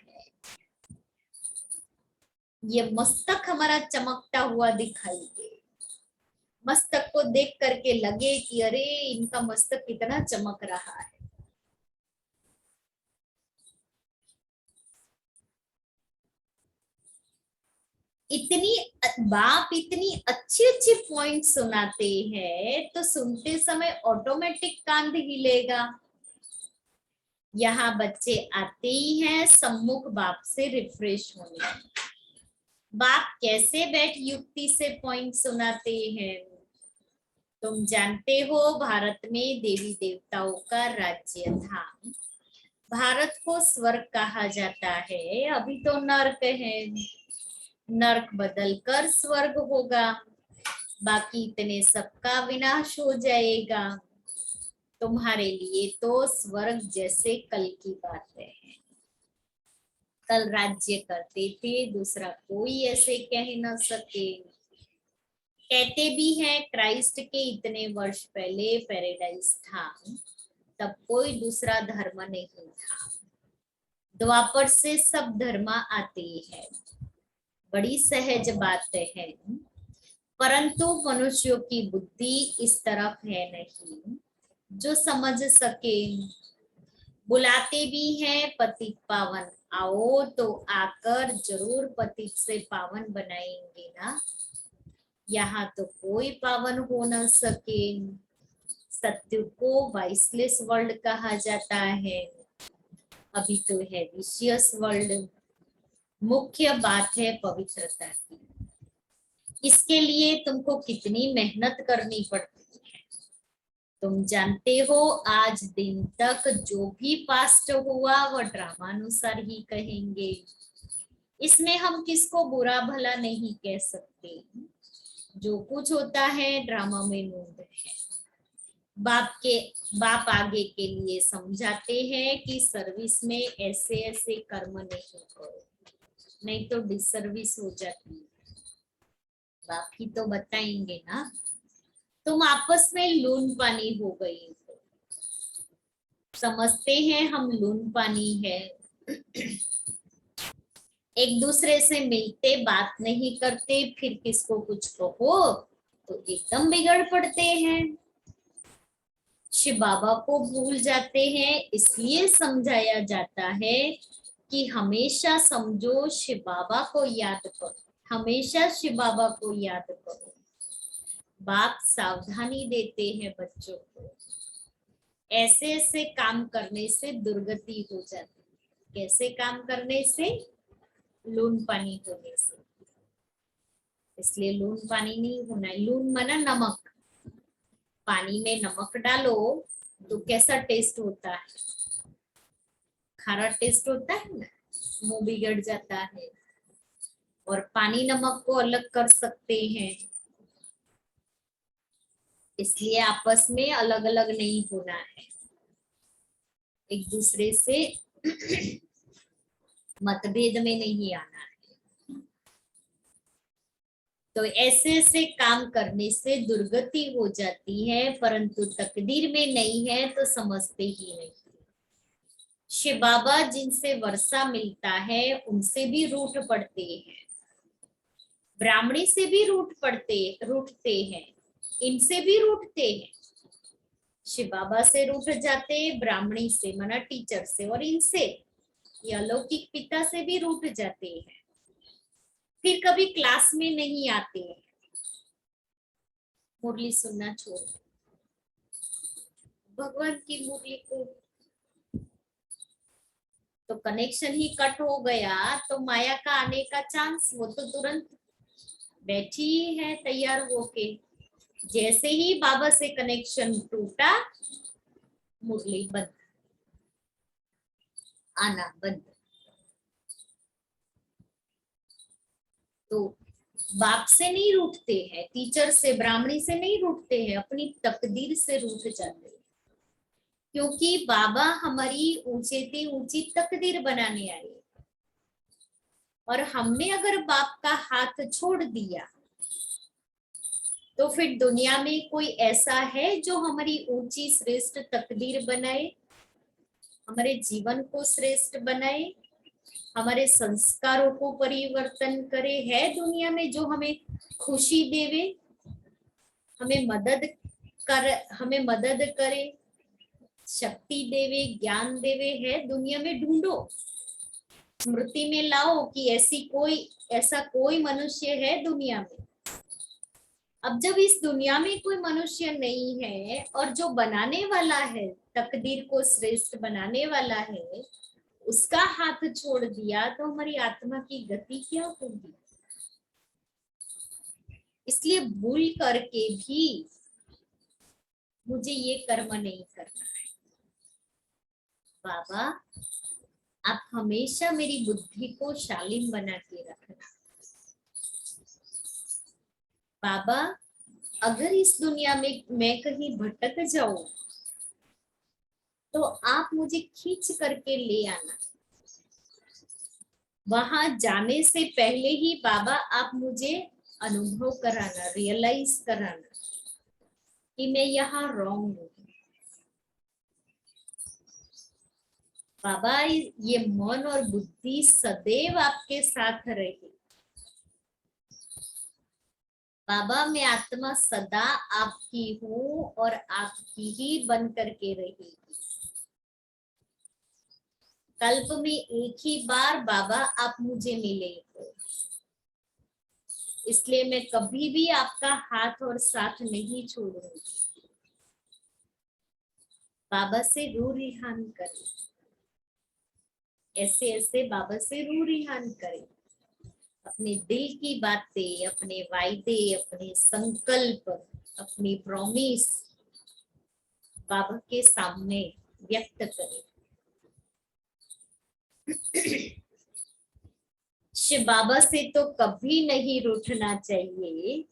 Speaker 3: ये मस्तक हमारा चमकता हुआ दिखाई दे, मस्तक को देख करके लगे कि अरे इनका मस्तक कितना चमक रहा है। बाप इतनी अच्छी अच्छी पॉइंट सुनाते हैं तो सुनते समय ऑटोमेटिक कान हिलेगा। यहाँ बच्चे आते ही हैं सम्मुख बाप से रिफ्रेश होने। बाप कैसे बैठ युक्ति से पॉइंट सुनाते हैं। तुम जानते हो भारत में देवी देवताओं का राज्य था। भारत को स्वर्ग कहा जाता है, अभी तो नर्क है। नर्क बदलकर स्वर्ग होगा, बाकी इतने सबका विनाश हो जाएगा। तुम्हारे लिए तो स्वर्ग जैसे कल की बात है। कल राज्य करते थे, दूसरा कोई ऐसे कह न सके। कहते भी हैं क्राइस्ट के इतने वर्ष पहले पैराडाइज था, तब कोई दूसरा धर्म नहीं था। द्वापर से सब धर्म आते हैं, बड़ी सहज बात है। परंतु मनुष्यों की बुद्धि इस तरफ है नहीं जो समझ सके। बुलाते भी हैं पतित पावन, आओ तो आकर जरूर पतित से पावन बनाएंगे ना। यहाँ तो कोई पावन हो न सके। सत्य को वाइसलेस वर्ल्ड कहा जाता है, अभी तो है विशियस वर्ल्ड। मुख्य बात है पवित्रता की। इसके लिए तुमको कितनी मेहनत करनी पड़ती है। तुम जानते हो आज दिन तक जो भी पास्ट हुआ वह ड्रामानुसार ही कहेंगे। इसमें हम किसको बुरा भला नहीं कह सकते। जो कुछ होता है ड्रामा में नूंद है। बाप आगे के लिए समझाते हैं कि सर्विस में ऐसे ऐसे कर्म नहीं करो, नहीं तो डिसर्विस हो जाती है। बाप ही तो बताएंगे ना। तुम आपस में लून पानी हो गई हो, समझते हैं हम लून पानी है, एक दूसरे से मिलते बात नहीं करते, फिर किसको कुछ कहो तो एकदम बिगड़ पड़ते हैं, शिव बाबा को भूल जाते हैं। इसलिए समझाया जाता है कि हमेशा समझो शिव बाबा को याद करो, हमेशा शिव बाबा को याद करो। बाप सावधानी देते हैं बच्चों को, ऐसे ऐसे काम करने से दुर्गति हो जाती है। कैसे काम करने से? लून पानी होने से। इसलिए लून पानी नहीं होना है। लून माना नमक, पानी में नमक डालो तो कैसा टेस्ट होता है? खारा टेस्ट होता है ना, मुंह बिगड़ जाता है। और पानी नमक को अलग कर सकते हैं, इसलिए आपस में अलग अलग नहीं होना है, एक दूसरे से मतभेद में नहीं आना है। तो ऐसे ऐसे काम करने से दुर्गति हो जाती है, परंतु तकदीर में नहीं है तो समझते ही नहीं। शिव बाबा जिनसे वर्षा मिलता है उनसे भी रूठ पड़ते हैं, ब्राह्मणी से भी रूठते हैं, इनसे भी रूठते हैं। शिव बाबा से रूठ जाते, ब्राह्मणी से माना टीचर से, और इनसे या अलौकिक पिता से भी रूठ जाते हैं। फिर कभी क्लास में नहीं आते हैं, मुरली सुनना छोड़ भगवान की मुरली को, तो कनेक्शन ही कट हो गया तो माया का आने का चांस, वो तो तुरंत बैठी ही है तैयार होके। जैसे ही बाबा से कनेक्शन टूटा, मुरली बंद, आना बंद। तो बाप से नहीं रूठते हैं, टीचर से, ब्राह्मणी से नहीं रूठते हैं, अपनी तकदीर से रूठ जाते हैं। क्योंकि बाबा हमारी ऊंचे से ऊंची तकदीर बनाने आए, और हमने अगर बाप का हाथ छोड़ दिया तो फिर दुनिया में कोई ऐसा है जो हमारी ऊंची श्रेष्ठ तकदीर बनाए, हमारे जीवन को श्रेष्ठ बनाए, हमारे संस्कारों को परिवर्तन करे? है दुनिया में जो हमें खुशी देवे, हमें मदद करे, शक्ति देवे, ज्ञान देवे? है दुनिया में? ढूंढो, स्मृति में लाओ कि ऐसा कोई मनुष्य है दुनिया में। अब जब इस दुनिया में कोई मनुष्य नहीं है, और जो बनाने वाला है, तकदीर को श्रेष्ठ बनाने वाला है, उसका हाथ छोड़ दिया तो हमारी आत्मा की गति क्या होगी? इसलिए भूल करके भी मुझे ये कर्म नहीं करना है। बाबा आप हमेशा मेरी बुद्धि को शालीन बना के रखना। बाबा अगर इस दुनिया में मैं कहीं भटक जाऊं तो आप मुझे खींच करके ले आना। वहां जाने से पहले ही बाबा आप मुझे अनुभव कराना, रियलाइज कराना कि मैं यहाँ रॉन्ग हूँ। बाबा ये मन और बुद्धि सदैव आपके साथ रहे। बाबा मैं आत्मा सदा आपकी हूँ और आपकी ही बन करके रहेगी। कल्प में एक ही बार बाबा आप मुझे मिले हो, इसलिए मैं कभी भी आपका हाथ और साथ नहीं छोड़ूंगी। बाबा से रू रिहान करें, ऐसे ऐसे बाबा से रू रिहान करें। अपने दिल की बातें, अपने वायदे, अपने संकल्प, अपनी प्रॉमिस बाबा के सामने व्यक्त करें। शिव बाबा से तो कभी नहीं रूठना चाहिए।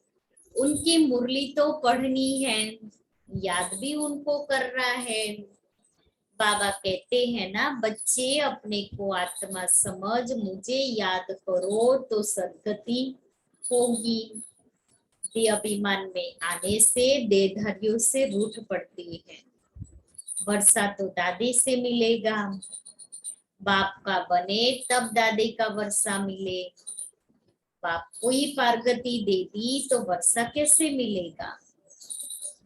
Speaker 3: उनकी मुरली तो पढ़नी है, याद भी उनको करना है। बाबा कहते हैं ना, बच्चे अपने को आत्मा समझ, मुझे याद करो तो सद्गति होगी। देह अभिमान में आने से देहधारियों से रूठ पड़ती है। वर्षा तो दादी से मिलेगा, बाप का बने तब दादी का वर्षा मिले। बाप को ही पार्वती दे दी तो वर्षा कैसे मिलेगा?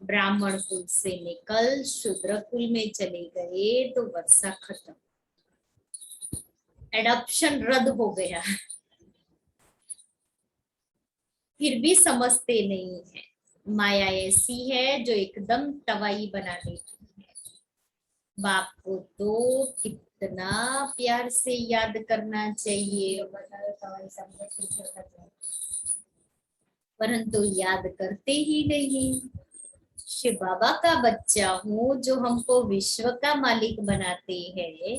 Speaker 3: ब्राह्मण कुल से निकल शूद्र कुल में चले गए तो वर्षा खत्म, एडॉप्शन रद्द हो गया। फिर भी समझते नहीं है। माया ऐसी है जो एकदम तवाई बना देती है। बाप को तो कितना प्यार से याद करना चाहिए, परंतु याद करते ही नहीं। शिव बाबा का बच्चा हूँ जो हमको विश्व का मालिक बनाते हैं,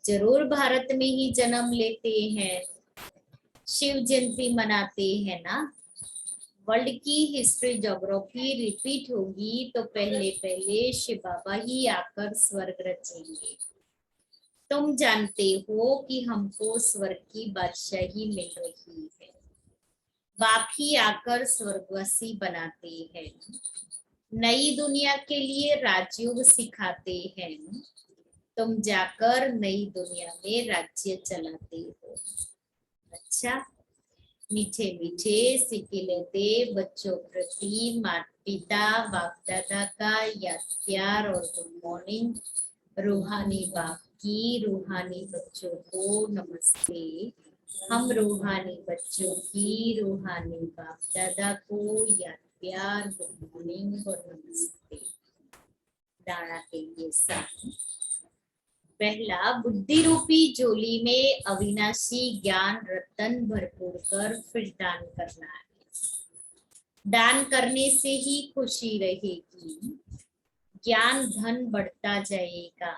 Speaker 3: जरूर भारत में ही जन्म लेते हैं, शिव जयंती मनाते हैं ना। वर्ल्ड की हिस्ट्री ज्योग्राफी रिपीट होगी तो पहले पहले शिव बाबा ही आकर स्वर्ग रचेंगे। तुम जानते हो कि हमको स्वर्ग की बादशाही मिल रही है, बाप ही आकर स्वर्गवासी बनाते हैं, नई दुनिया के लिए राजयोग सिखाते हैं, तुम जाकर नई दुनिया में राज्य चलाते हो। अच्छा, मीठे मीठे सिक्के लेते बच्चों प्रति माता पिता बाप दादा का याद प्यार और गुड मॉर्निंग। रूहानी बाप की रूहानी बच्चों को नमस्ते। हम रूहानी बच्चों की रूहानी बाप दादा को याद प्यार गुड मॉर्निंग और नमस्ते। दाना के लिए साथ पहला, बुद्धि रूपी झोली में अविनाशी ज्ञान रतन भरपूर कर फिर दान करना है। दान करने से ही खुशी रहेगी, ज्ञान धन बढ़ता जाएगा।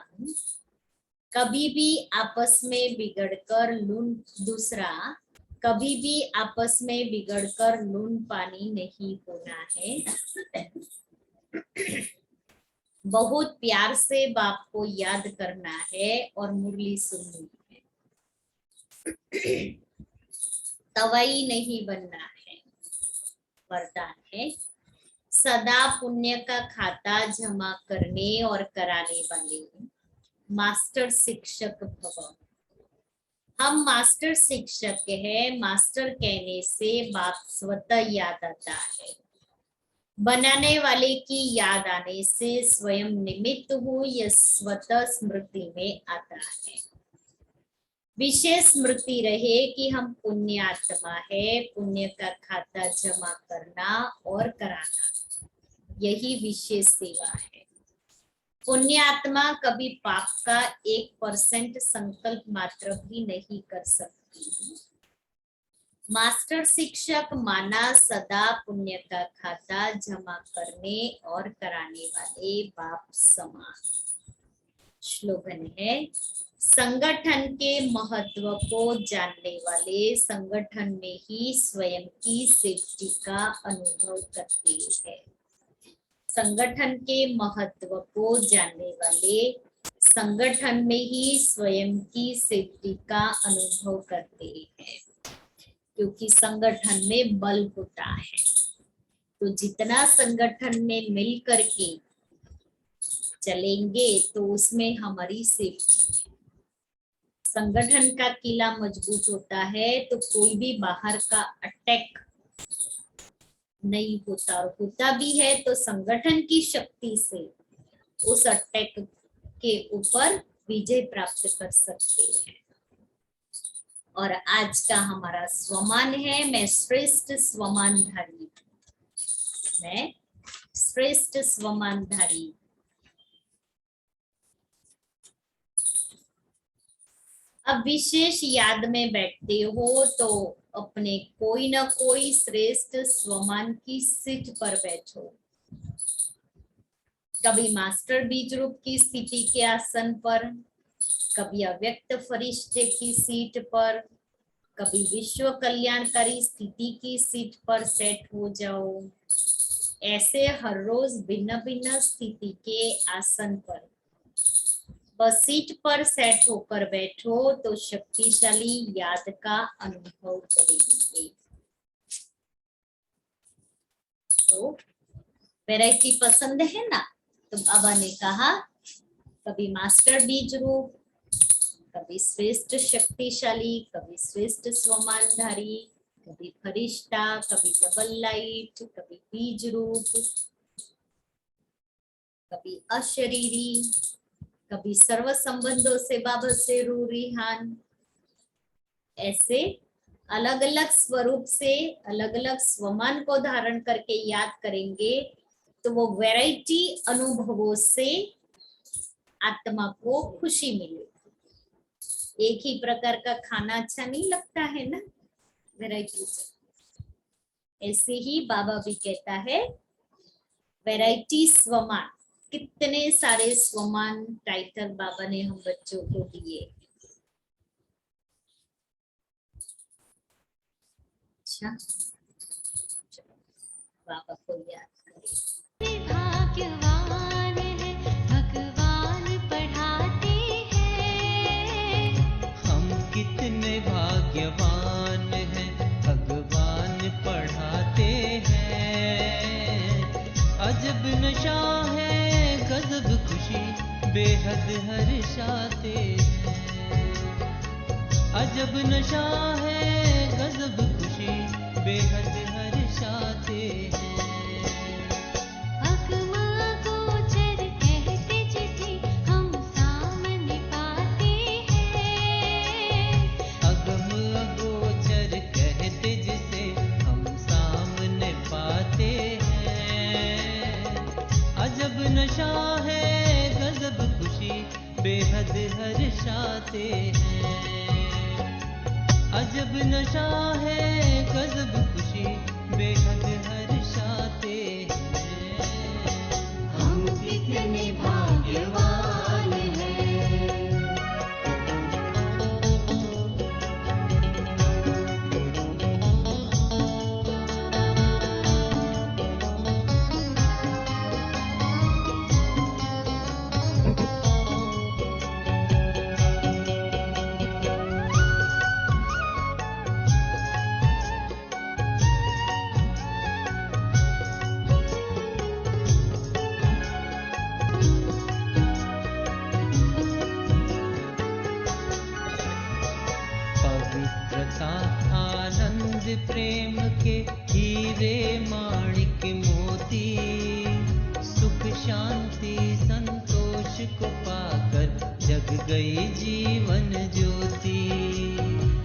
Speaker 3: कभी भी आपस में बिगड़कर लून दूसरा कभी भी आपस में बिगड़कर लून पानी नहीं होना है। बहुत प्यार से बाप को याद करना है और मुरली सुननी है। तवाई नहीं बनना है। वरदान है, सदा पुण्य का खाता जमा करने और कराने वाले मास्टर शिक्षक भव। हम मास्टर शिक्षक हैं। मास्टर कहने से बाप स्वतः याद आता है, बनाने वाले की याद आने से स्वयं निमित्त हूँ यह स्वतः स्मृति में आता है। विशेष स्मृति रहे कि हम पुण्य आत्मा है, पुण्य का खाता जमा करना और कराना यही विशेष सेवा है। पुण्य आत्मा कभी पाप का 1% संकल्प मात्र भी नहीं कर सकती। मास्टर शिक्षक माना सदा पुण्य का खाता जमा करने और कराने वाले बाप समान। श्लोगन है, संगठन के महत्व को जानने वाले संगठन में ही स्वयं की सेफ्टी का अनुभव करते हैं। संगठन के महत्व को जानने वाले संगठन में ही स्वयं की सेफ्टी का अनुभव करते हैं, क्योंकि संगठन में बल होता है। तो जितना संगठन में मिल करके चलेंगे तो उसमें हमारी सेफ्टी। संगठन का किला मजबूत होता है तो कोई भी बाहर का अटैक नहीं होता, और होता भी है तो संगठन की शक्ति से उस अटैक के ऊपर विजय प्राप्त कर सकते हैं। और आज का हमारा स्वमान है, मैं श्रेष्ठ स्वमानधारी। मैं श्रेष्ठ स्वमानधारी। अब विशेष याद में बैठते हो तो अपने कोई ना कोई श्रेष्ठ स्वमान की सीट पर बैठो। कभी मास्टर बीज रूप की स्थिति के आसन पर, कभी अव्यक्त फरिश्ते की सीट पर, कभी विश्व कल्याणकारी स्थिति की सीट पर सेट हो जाओ। ऐसे हर रोज भिन्न भिन्न स्थिति के आसन पर बस सीट पर सेट होकर बैठो तो शक्तिशाली याद का अनुभव करेंगे। तो वैरायटी पसंद है ना? तो बाबा ने कहा कभी मास्टर बीज रूप, कभी श्रेष्ठ शक्तिशाली, कभी श्रेष्ठ स्वमानधारी, कभी फरिश्ता, कभी डबल लाइट, कभी बीज रूप, कभी अशरीरी, कभी सर्व संबंधों से बाबा से रूरिहान। ऐसे अलग अलग स्वरूप से अलग अलग स्वमान को धारण करके याद करेंगे तो वो वैरायटी अनुभवों से आत्मा को खुशी मिलेगी। एक ही प्रकार का खाना अच्छा नहीं लगता है ना, वैरायटी से। ऐसे ही बाबा भी कहता है वैरायटी स्वमान। कितने सारे स्वमान टाइटल बाबा ने हम बच्चों को दिए। अच्छा, बाबा को याद करें।
Speaker 1: भाग्यवान है भगवान पढ़ाते हैं।
Speaker 5: हम कितने भाग्यवान हैं, भगवान पढ़ाते हैं। अजब नशा है, गजब खुशी, बेहद हर्षाते हैं। अजब नशा है, गजब खुशी, बेहद हर्षाते हैं।
Speaker 1: अगमा गोचर कहते जिसे हम सामने पाते हैं।
Speaker 5: अगम अगोचर कहते जिसे हम सामने पाते हैं। अजब नशा है, गजब खुशी, बेहद हर्षाते हैं। अजब नशा है, गजब खुशी, बेहद हर्षाते हैं।
Speaker 1: हम कितने भाग्यवान हैं।
Speaker 5: पवित्रता आनंद प्रेम के हीरे माणिक मोती, सुख शांति संतोष को पाकर जग गई जीवन ज्योति।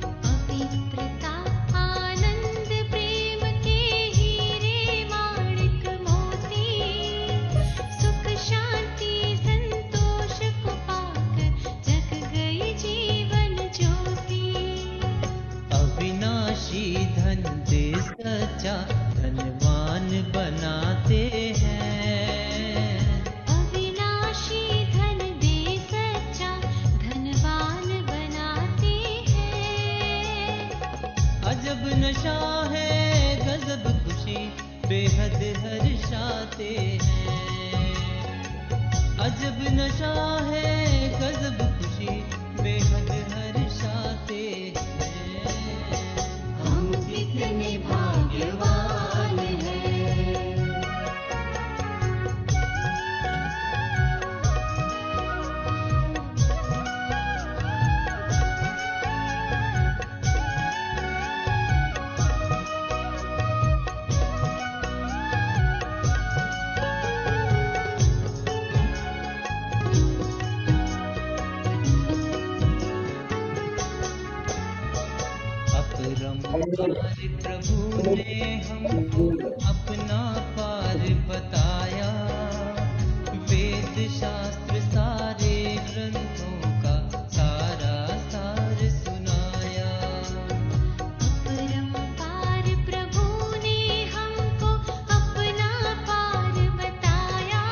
Speaker 1: पवित्रता आनंद प्रेम के हीरे माणिक मोती, सुख शांति संतोष को पाकर जग गई जीवन ज्योति।
Speaker 5: अविनाशी धन दे सच्चा धनवान बनाते हैं।
Speaker 1: अविनाशी धन दे सच्चा धनवान बनाते हैं।
Speaker 5: अजब नशा है, गजब खुशी, बेहद हर्षाते हैं। अजब नशा है, गजब खुशी, बेहद हर्षाते हैं।
Speaker 1: हम कितने भाग्यवान हैं।
Speaker 5: अपरंपार प्रभु ने हमको अपना पार बताया। वेद शास्त्र सारे ग्रंथों का सारा सार सुनाया।
Speaker 1: परम्पार प्रभु ने हमको अपना पार बताया।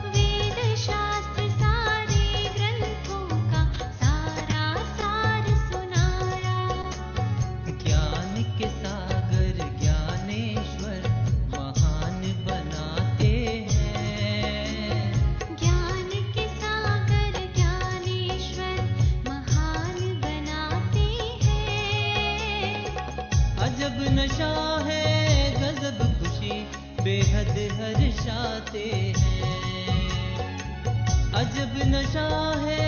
Speaker 1: वेद शास्त्र सारे ग्रंथों का सारा सार सुनाया।
Speaker 5: ज्ञान के सागर ज्ञानेश्वर महान बनाते हैं।
Speaker 1: ज्ञान के सागर ज्ञानेश्वर महान बनाते हैं।
Speaker 5: अजब नशा है, गजब खुशी, बेहद हर्षाते हैं। अजब नशा है